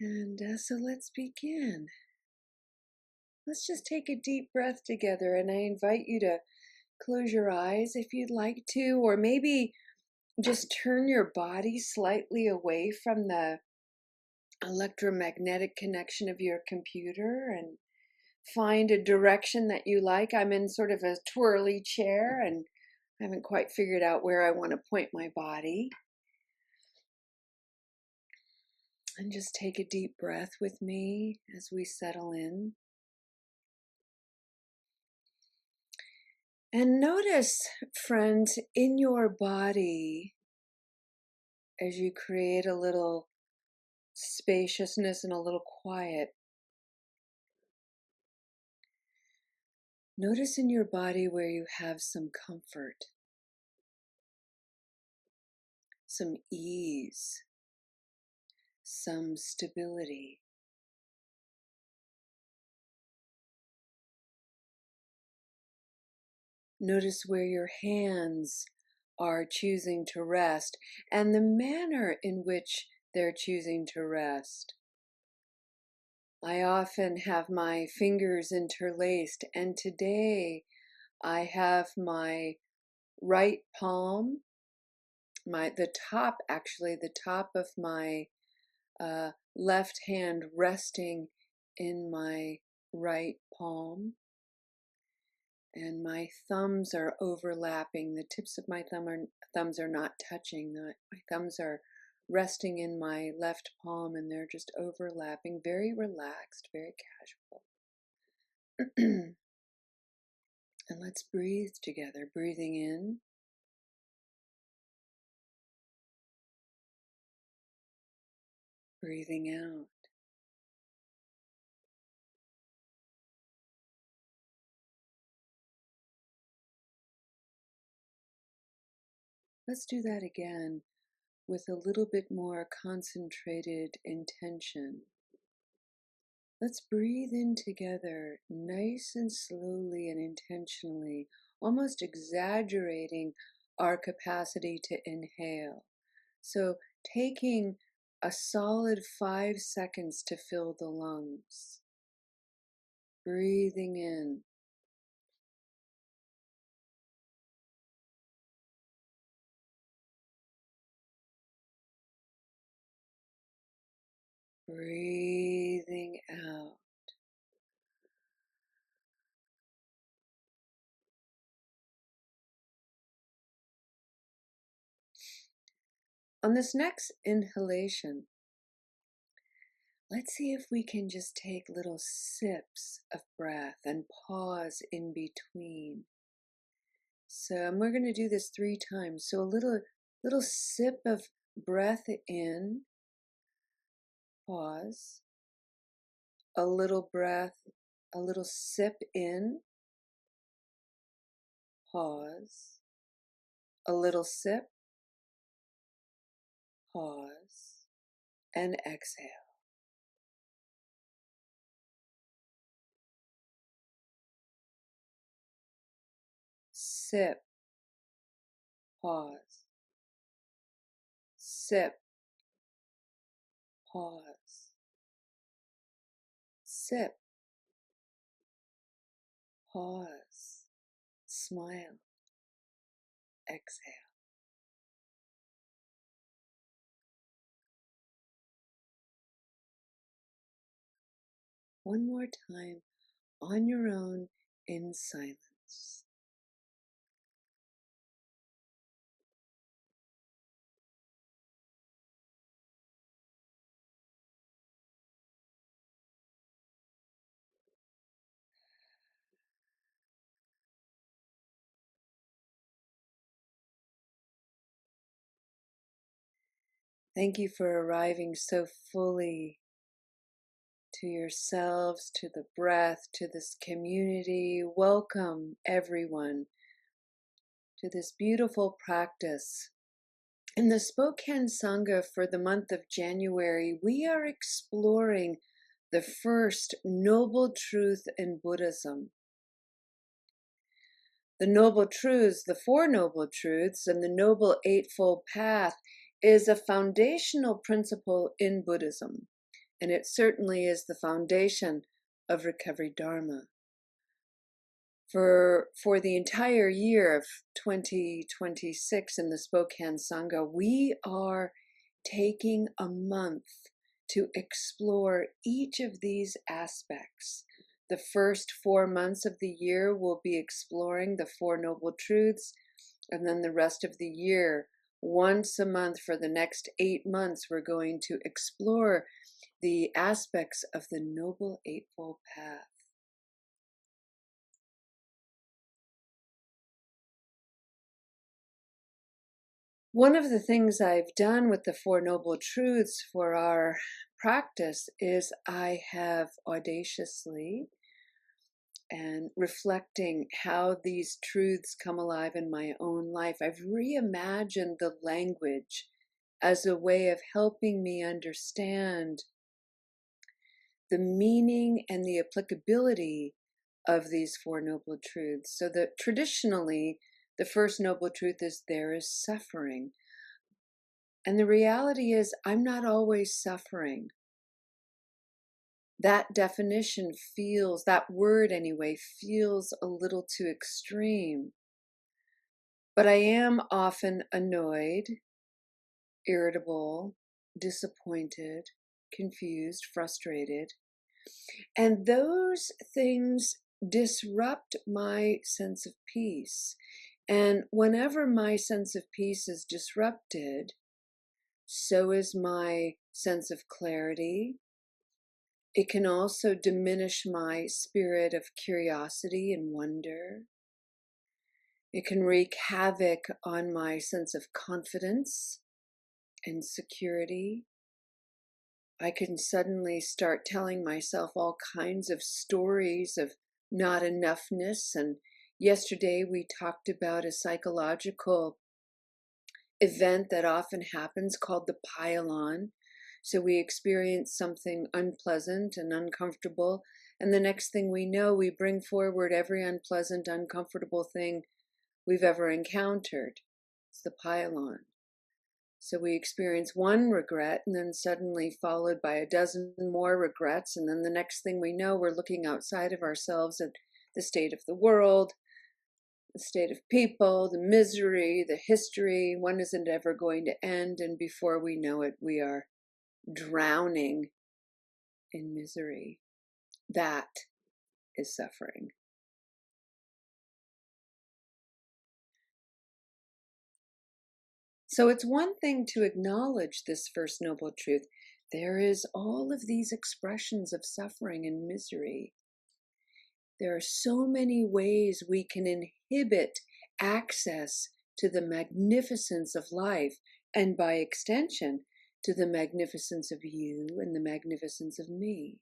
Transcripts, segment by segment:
So let's begin. Let's just take a deep breath together, and I invite you to close your eyes if you'd like to, or maybe just turn your body slightly away from the electromagnetic connection of your computer and find a direction that you like. I'm in sort of a twirly chair and I haven't quite figured out where I want to point my body. And just take a deep breath with me as we settle in. And notice, friends, in your body, as you create a little spaciousness and a little quiet, notice in your body where you have some comfort, some ease, some stability. Notice where your hands are choosing to rest and the manner in which they're choosing to rest. I often have my fingers interlaced, and today I have my right palm, the top of my left hand resting in my right palm, and my thumbs are overlapping. The tips of my thumbs are not touching. My thumbs are resting in my left palm, and they're just overlapping, very relaxed, very casual. And let's breathe together, breathing in, breathing out. Let's do that again with a little bit more concentrated intention. Let's breathe in together, nice and slowly and intentionally, almost exaggerating our capacity to inhale. So taking a solid 5 seconds to fill the lungs. Breathing in. Breathing out. On this next inhalation, let's see if we can just take little sips of breath and pause in between. So we're going to do this 3 times. So a little sip of breath in, pause. A little breath, a little sip in, pause. A little sip, pause, and exhale. Sip, pause. Sip, pause. Sip, pause. Smile, exhale. One more time on your own in silence. Thank you for arriving so fully to yourselves, to the breath, to this community. Welcome, everyone, to this beautiful practice. In the Spokane Sangha for the month of January, we are exploring the first noble truth in Buddhism. The Noble Truths, the Four Noble Truths, and the Noble Eightfold Path is a foundational principle in Buddhism. and it certainly is the foundation of Recovery Dharma. For the entire year of 2026 in the Spokane Sangha, we are taking a month to explore each of these aspects. The first 4 months of the year will be exploring the Four Noble Truths, and then the rest of the year, once a month for the next 8 months, we're going to explore the aspects of the Noble Eightfold Path. One of the things I've done with the Four Noble Truths for our practice is I have audaciously, and reflecting how these truths come alive in my own life, I've reimagined the language as a way of helping me understand the meaning and the applicability of these Four Noble Truths. So that traditionally, the first Noble Truth is there is suffering. And the reality is, I'm not always suffering. That definition feels, that word anyway, feels a little too extreme. But I am often annoyed, irritable, disappointed, confused, frustrated. And those things disrupt my sense of peace. And whenever my sense of peace is disrupted, so is my sense of clarity. It can also diminish my spirit of curiosity and wonder. It can wreak havoc on my sense of confidence and security. I can suddenly start telling myself all kinds of stories of not enoughness. And yesterday we talked about a psychological event that often happens called the pile-on. So we experience something unpleasant and uncomfortable, and the next thing we know, we bring forward every unpleasant, uncomfortable thing we've ever encountered. It's the pile-on. So we experience one regret, and then suddenly followed by a dozen more regrets, and then the next thing we know, we're looking outside of ourselves at the state of the world, the state of people, the misery, the history. When isn't ever going to end? And before we know it, we are drowning in misery. That is suffering. So it's one thing to acknowledge this First Noble Truth. There is all of these expressions of suffering and misery. There are so many ways we can inhibit access to the magnificence of life, and by extension, to the magnificence of you and the magnificence of me.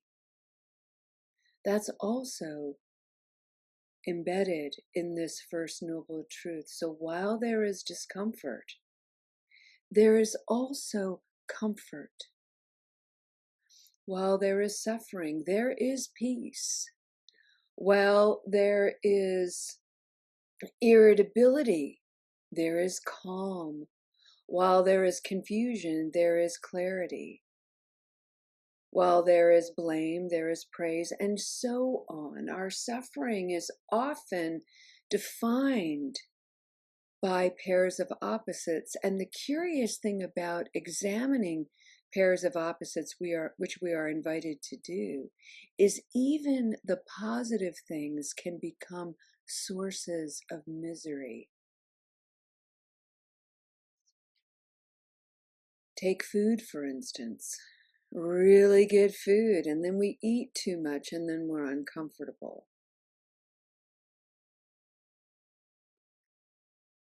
That's also embedded in this First Noble Truth. So while there is discomfort, there is also comfort. While there is suffering, there is peace. While there is irritability, there is calm. While there is confusion, there is clarity. While there is blame, there is praise, and so on. Our suffering is often defined by pairs of opposites. And the curious thing about examining pairs of opposites which we are invited to do is even the positive things can become sources of misery. Take food, for instance. Really good food, and then we eat too much, and then we're uncomfortable.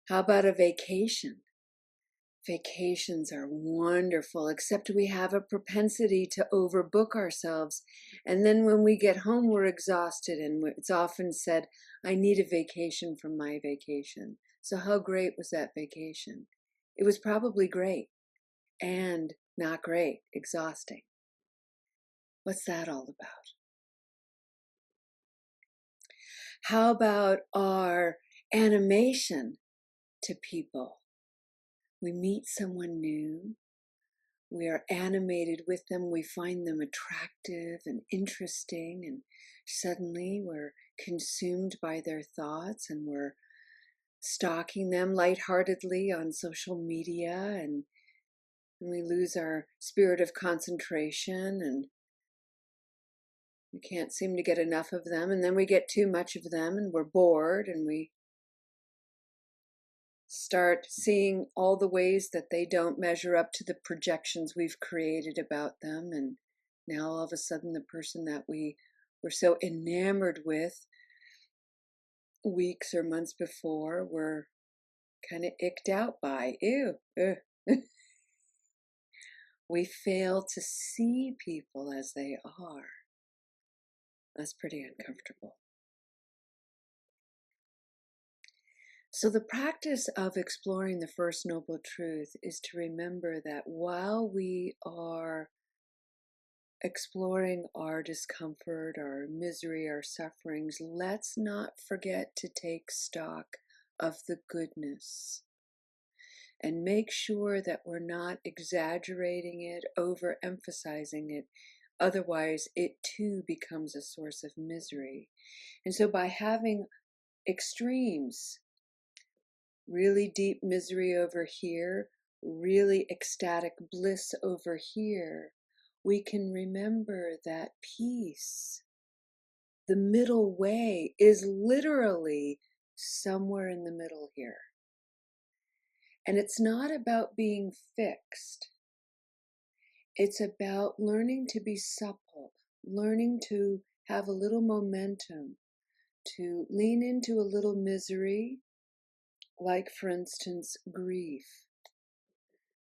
How about a vacation? Vacations are wonderful, except we have a propensity to overbook ourselves. And then when we get home, we're exhausted, and it's often said, I need a vacation from my vacation. So how great was that vacation? It was probably great and not great, exhausting. What's that all about? How about our animation to people? We meet someone new, We are animated with them. We find them attractive and interesting, and suddenly we're consumed by their thoughts, and we're stalking them lightheartedly on social media, and we lose our spirit of concentration, and we can't seem to get enough of them, and then we get too much of them, and we're bored, and we start seeing all the ways that they don't measure up to the projections we've created about them. And now all of a sudden the person that we were so enamored with weeks or months before, we're kind of icked out by. Ew. We fail to see people as they are. That's pretty uncomfortable. So the practice of exploring the First Noble Truth is to remember that while we are exploring our discomfort, our misery, our sufferings, let's not forget to take stock of the goodness and make sure that we're not exaggerating it, overemphasizing it. Otherwise, it too becomes a source of misery. And so by having extremes, really deep misery over here, really ecstatic bliss over here, we can remember that peace, the middle way, is literally somewhere in the middle here. And it's not about being fixed. It's about learning to be supple, learning to have a little momentum, to lean into a little misery, like, for instance, grief.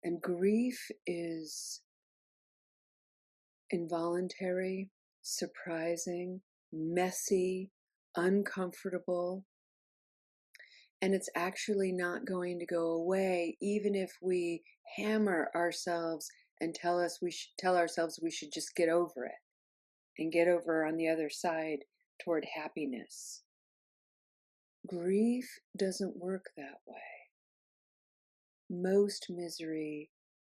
And grief is involuntary, surprising, messy, uncomfortable, and it's actually not going to go away even if we hammer ourselves and tell ourselves we should just get over it and get over on the other side toward happiness. Grief doesn't work that way. Most misery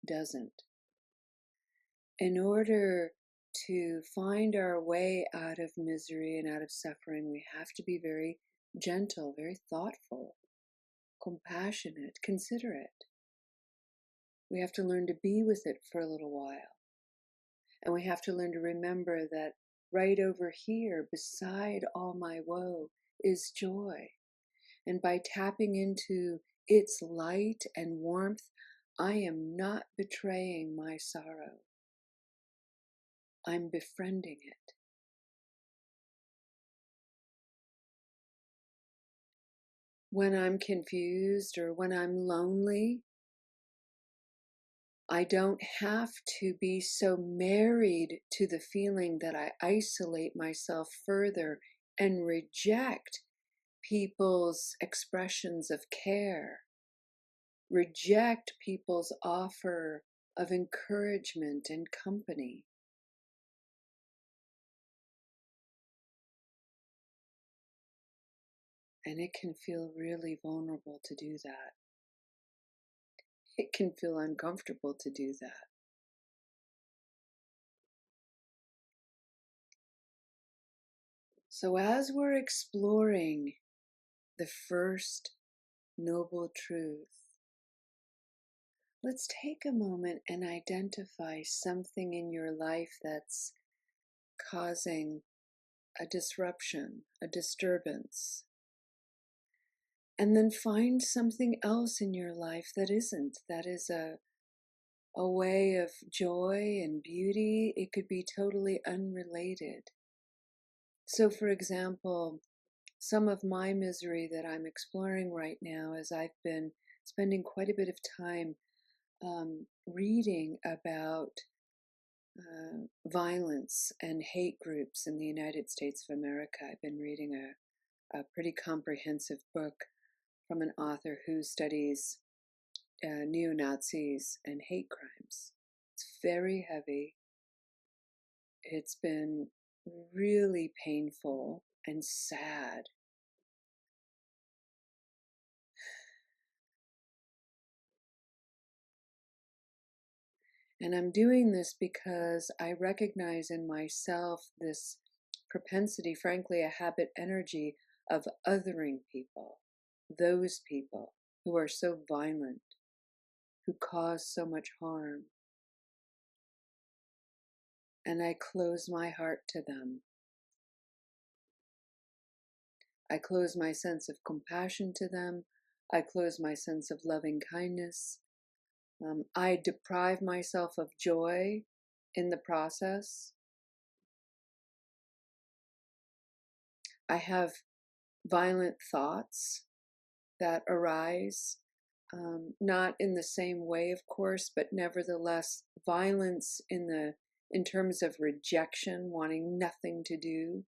doesn't. In order to find our way out of misery and out of suffering, we have to be very gentle, very thoughtful, compassionate, considerate. We have to learn to be with it for a little while. And we have to learn to remember that right over here, beside all my woe, is joy. And by tapping into its light and warmth, I am not betraying my sorrow. I'm befriending it. When I'm confused or when I'm lonely, I don't have to be so married to the feeling that I isolate myself further and reject people's expressions of care, reject people's offer of encouragement and company. And it can feel really vulnerable to do that. It can feel uncomfortable to do that. So as we're exploring the First Noble Truth, let's take a moment and identify something in your life that's causing a disruption, a disturbance. And then find something else in your life that isn't. That is a way of joy and beauty. It could be totally unrelated. So, for example, some of my misery that I'm exploring right now is I've been spending quite a bit of time reading about violence and hate groups in the United States of America. I've been reading a pretty comprehensive book from an author who studies neo-Nazis and hate crimes. It's very heavy. It's been really painful and sad. And I'm doing this because I recognize in myself this propensity, frankly, a habit energy of othering people, those people who are so violent, who cause so much harm. And I close my heart to them. I close my sense of compassion to them. I close my sense of loving kindness. I deprive myself of joy in the process. I have violent thoughts that arise, not in the same way, of course, but nevertheless, violence in terms of rejection, wanting nothing to do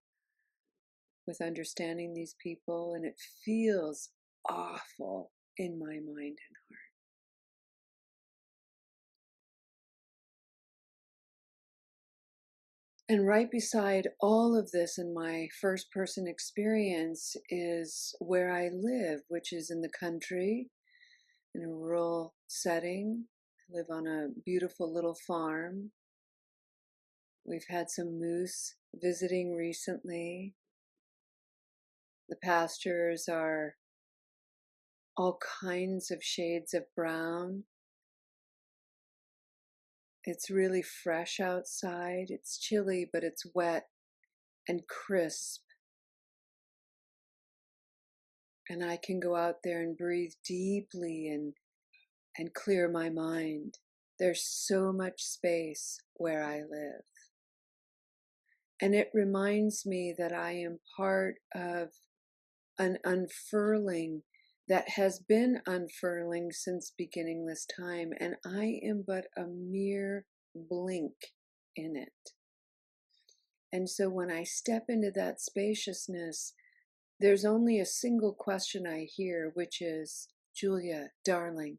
with understanding these people, and it feels awful in my mind and heart. And right beside all of this in my first person experience is where I live, which is in the country, in a rural setting. I live on a beautiful little farm. We've had some moose visiting recently. The pastures are all kinds of shades of brown. It's really fresh outside. It's chilly, but it's wet and crisp. And I can go out there and breathe deeply and clear my mind. There's so much space where I live. And it reminds me that I am part of an unfurling that has been unfurling since beginningless time, and I am but a mere blink in it. And so when I step into that spaciousness, there's only a single question I hear, which is, Julia, darling,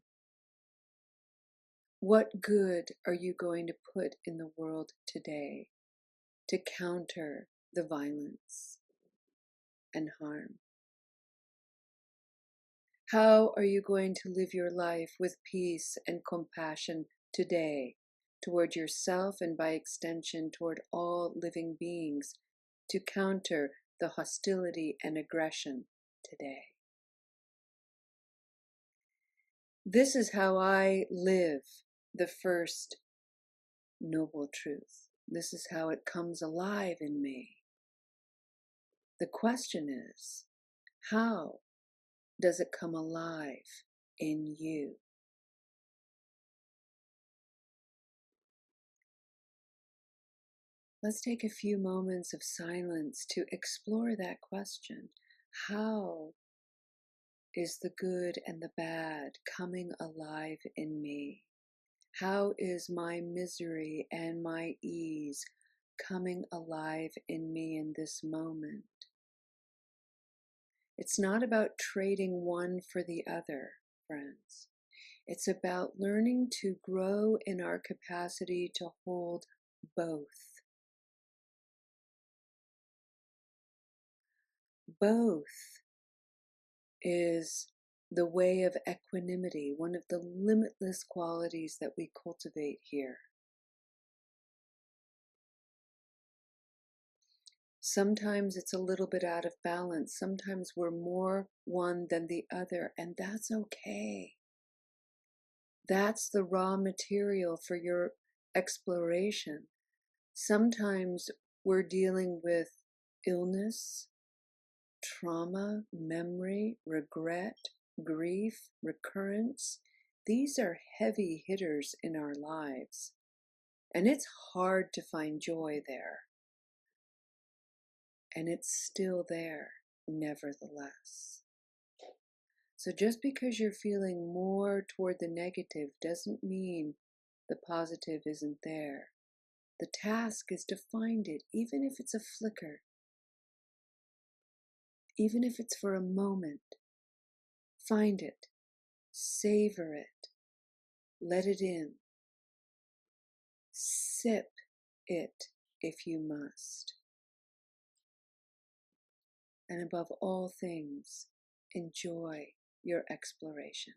what good are you going to put in the world today to counter the violence and harm? How are you going to live your life with peace and compassion today toward yourself and by extension toward all living beings to counter the hostility and aggression today? This is how I live the first noble truth. This is how it comes alive in me. The question is, how does it come alive in you? Let's take a few moments of silence to explore that question. How is the good and the bad coming alive in me? How is my misery and my ease coming alive in me in this moment? It's not about trading one for the other, friends. It's about learning to grow in our capacity to hold both. Both is the way of equanimity, one of the limitless qualities that we cultivate here. Sometimes it's a little bit out of balance. Sometimes we're more one than the other, and that's okay. That's the raw material for your exploration. Sometimes we're dealing with illness, trauma, memory, regret, grief, recurrence. These are heavy hitters in our lives, and it's hard to find joy there. And it's still there, nevertheless. So just because you're feeling more toward the negative doesn't mean the positive isn't there. The task is to find it, even if it's a flicker, even if it's for a moment. Find it, savor it, let it in, sip it if you must. And above all things, enjoy your exploration.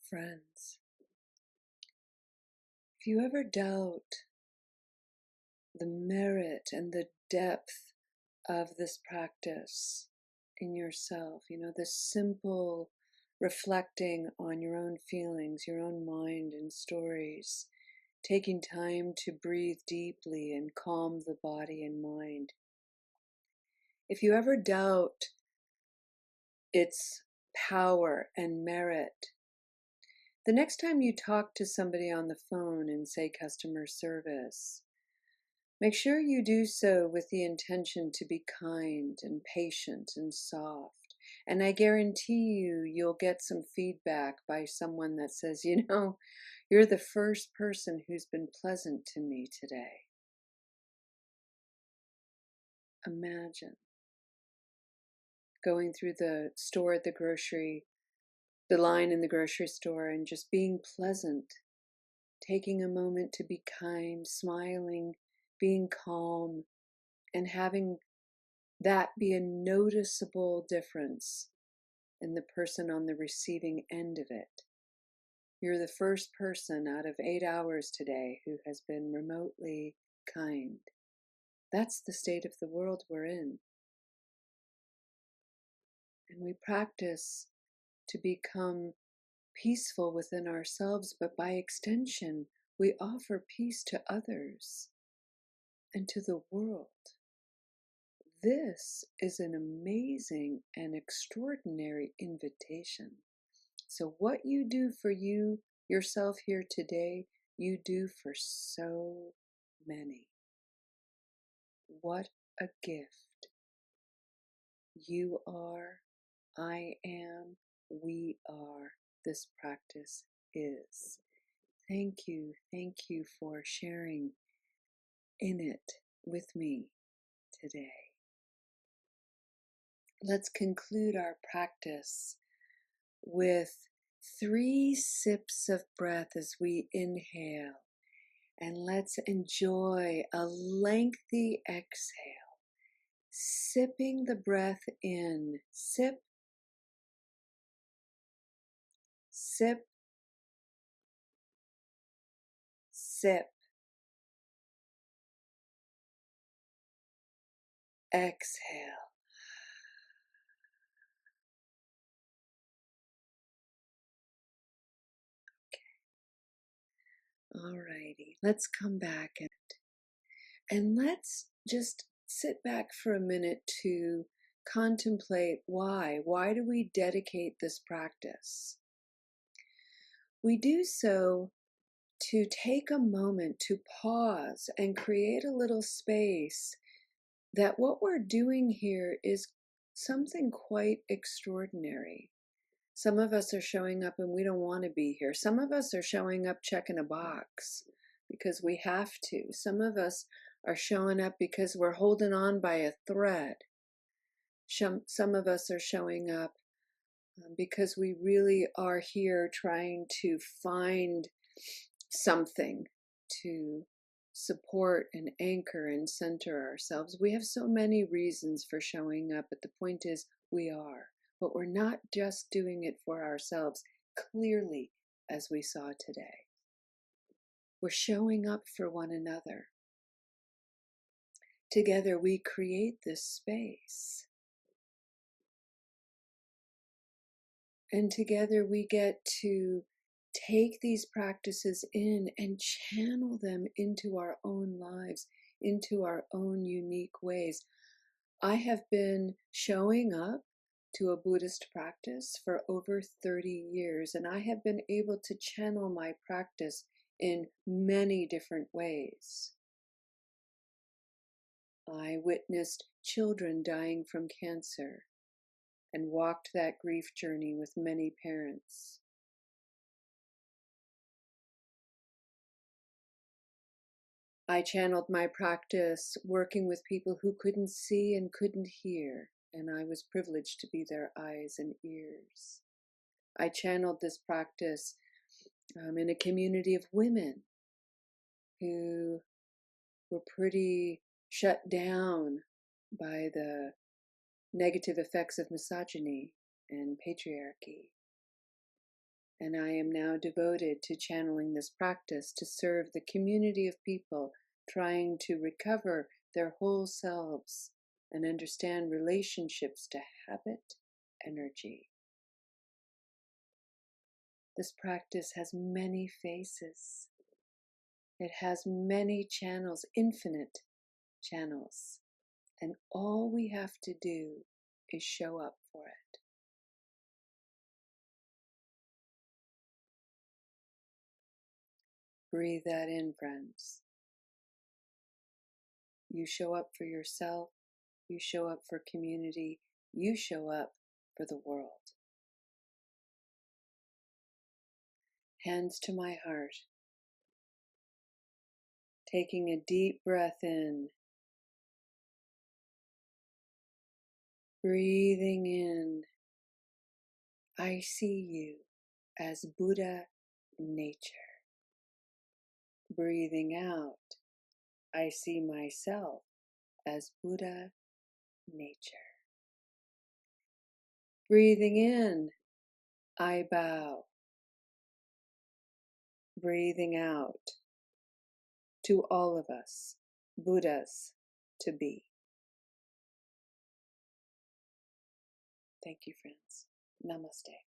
friends, if you ever doubt the merit and the depth of this practice in yourself, this simple reflecting on your own feelings, your own mind and stories, taking time to breathe deeply and calm the body and mind. If you ever doubt its power and merit, the next time you talk to somebody on the phone in, say, customer service, make sure you do so with the intention to be kind and patient and soft. And I guarantee you'll get some feedback by someone that says, you're the first person who's been pleasant to me today. Imagine going through the store at the line in the grocery store, and just being pleasant, taking a moment to be kind, smiling, being calm, and having that be a noticeable difference in the person on the receiving end of it. You're the first person out of 8 hours today who has been remotely kind. That's the state of the world we're in. And we practice to become peaceful within ourselves, but by extension, we offer peace to others and to the world. This is an amazing and extraordinary invitation. So what you do for yourself here today, you do for so many. What a gift. You are, I am, we are. This practice is. Thank you for sharing in it with me today. Let's conclude our practice with 3 sips of breath as we inhale, and let's enjoy a lengthy exhale, sipping the breath in. Sip, sip, sip. Exhale. Alrighty, let's come back and let's just sit back for a minute to contemplate why. Why do we dedicate this practice? We do so to take a moment to pause and create a little space that what we're doing here is something quite extraordinary. Some of us are showing up and we don't want to be here. Some of us are showing up checking a box because we have to. Some of us are showing up because we're holding on by a thread. Some of us are showing up because we really are here trying to find something to support and anchor and center ourselves. We have so many reasons for showing up, but the point is we are. But we're not just doing it for ourselves, clearly, as we saw today. We're showing up for one another. Together we create this space. And together we get to take these practices in and channel them into our own lives, into our own unique ways. I have been showing up to a Buddhist practice for over 30 years, and I have been able to channel my practice in many different ways. I witnessed children dying from cancer and walked that grief journey with many parents. I channeled my practice working with people who couldn't see and couldn't hear, and I was privileged to be their eyes and ears. I channeled this practice in a community of women who were pretty shut down by the negative effects of misogyny and patriarchy. And I am now devoted to channeling this practice to serve the community of people trying to recover their whole selves and understand relationships to habit, energy. This practice has many faces. It has many channels, infinite channels. And all we have to do is show up for it. Breathe that in, friends. You show up for yourself. You show up for community. You show up for the world. Hands to my heart. Taking a deep breath in. Breathing in. I see you as Buddha nature. Breathing out. I see myself as Buddha nature. Breathing in. I bow. Breathing out. To all of us, Buddhas to be. Thank you, friends. Namaste.